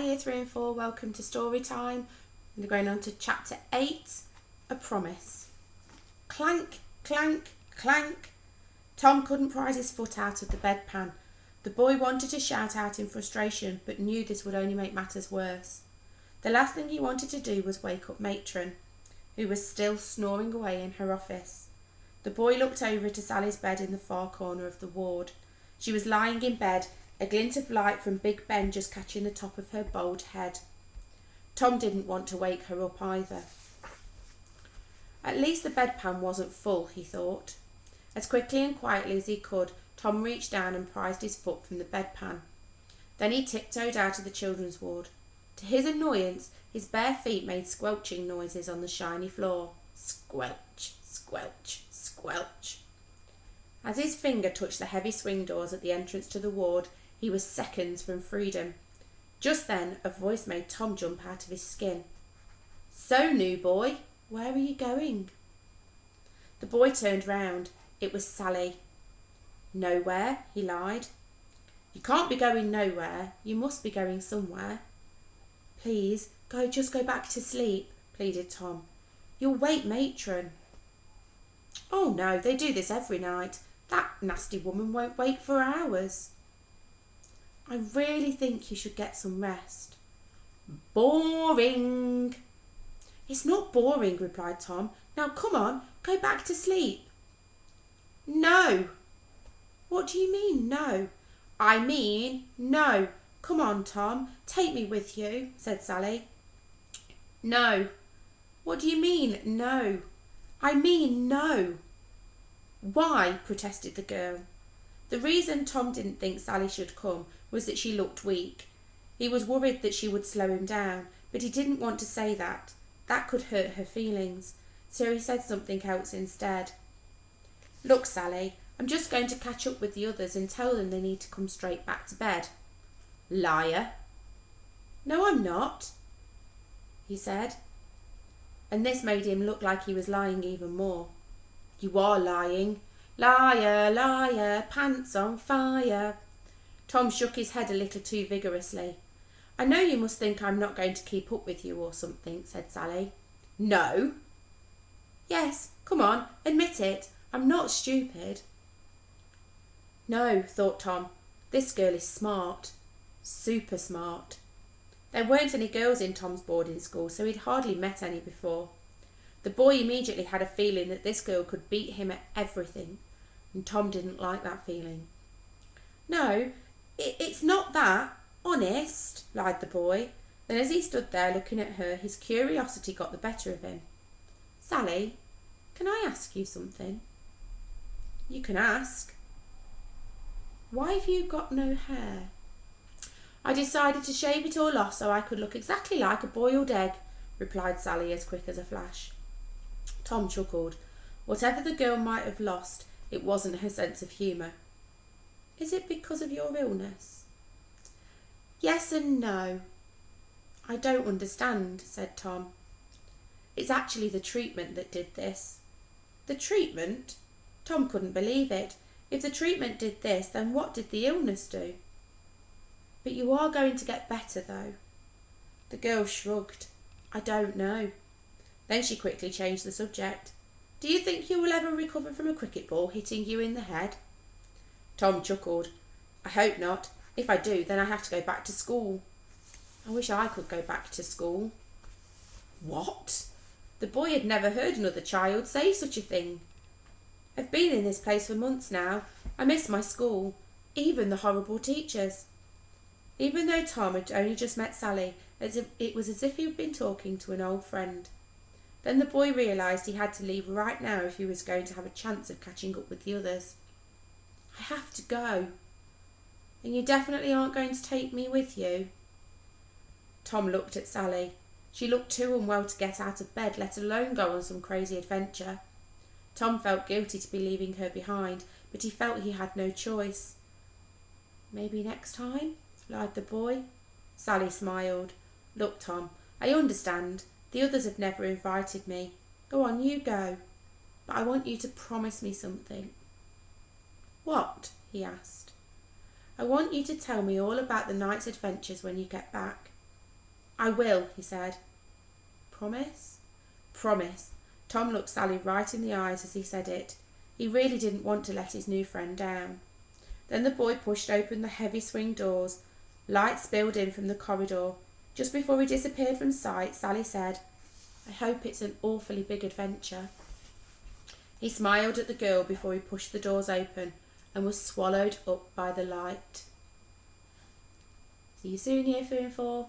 Year 3 and 4, welcome to story time. We're going on to chapter 8, A Promise. Clank, clank, clank. Tom couldn't prise his foot out of the bedpan. The boy wanted to shout out in frustration, but knew this would only make matters worse. The last thing he wanted to do was wake up Matron, who was still snoring away in her office. The boy looked over to Sally's bed in the far corner of the ward. She was lying in bed, a glint of light from Big Ben just catching the top of her bald head. Tom didn't want to wake her up either. At least the bedpan wasn't full, he thought. As quickly and quietly as he could, Tom reached down and prized his foot from the bedpan. Then he tiptoed out of the children's ward. To his annoyance, his bare feet made squelching noises on the shiny floor. Squelch, squelch, squelch. As his finger touched the heavy swing doors at the entrance to the ward, he was seconds from freedom. Just then, a voice made Tom jump out of his skin. "So, new boy, where are you going?" The boy turned round. It was Sally. "Nowhere," he lied. "You can't be going nowhere. You must be going somewhere." "Please, just go back to sleep," pleaded Tom. "You'll wake Matron." "Oh no, they do this every night. That nasty woman won't wake for hours." "I really think you should get some rest." "Boring." "It's not boring," replied Tom. "Now come on, go back to sleep." "No." "What do you mean, no?" "I mean, no. Come on, Tom, take me with you," said Sally. "No." "What do you mean, no?" "I mean, no." "Why?" protested the girl. The reason Tom didn't think Sally should come was that she looked weak. He was worried that she would slow him down, but he didn't want to say that. That could hurt her feelings. So he said something else instead. "Look, Sally, I'm just going to catch up with the others and tell them they need to come straight back to bed." "Liar." "No, I'm not," he said. And this made him look like he was lying even more. "You are lying. Liar, liar, pants on fire." Tom shook his head a little too vigorously. "I know you must think I'm not going to keep up with you or something," said Sally. "No." "Yes, come on, admit it. I'm not stupid." No, thought Tom, this girl is smart. Super smart. There weren't any girls in Tom's boarding school, so he'd hardly met any before. The boy immediately had a feeling that this girl could beat him at everything, and Tom didn't like that feeling. "No, it's not that, honest," lied the boy. Then as he stood there looking at her, his curiosity got the better of him. "Sally, can I ask you something?" "You can ask." "Why have you got no hair?" "I decided to shave it all off so I could look exactly like a boiled egg," replied Sally as quick as a flash. Tom chuckled. Whatever the girl might have lost, it wasn't her sense of humour. "Is it because of your illness?" "Yes and no." "I don't understand," said Tom. "It's actually the treatment that did this." "The treatment?" Tom couldn't believe it. If the treatment did this, then what did the illness do? "But you are going to get better, though." The girl shrugged. "I don't know." Then she quickly changed the subject. "Do you think you will ever recover from a cricket ball hitting you in the head?" Tom chuckled. "I hope not. If I do, then I have to go back to school." "I wish I could go back to school." What? The boy had never heard another child say such a thing. "I've been in this place for months now. I miss my school, even the horrible teachers." Even though Tom had only just met Sally, it was as if he had been talking to an old friend. Then the boy realised he had to leave right now if he was going to have a chance of catching up with the others. "I have to go." "And you definitely aren't going to take me with you?" Tom looked at Sally. She looked too unwell to get out of bed, let alone go on some crazy adventure. Tom felt guilty to be leaving her behind, but he felt he had no choice. "Maybe next time?" lied the boy. Sally smiled. "Look, Tom, I understand. The others have never invited me. Go on, you go. But I want you to promise me something." "What?" he asked. "I want you to tell me all about the night's adventures when you get back. I will, he said. Promise? Promise. Tom looked Sally right in the eyes as he said it. He really didn't want to let his new friend down. Then the boy pushed open the heavy swing doors. Light spilled in from the corridor. Just before he disappeared from sight, Sally said, I hope it's an awfully big adventure. He smiled at the girl before he pushed the doors open and was swallowed up by the light. See you soon, Year 3 and 4.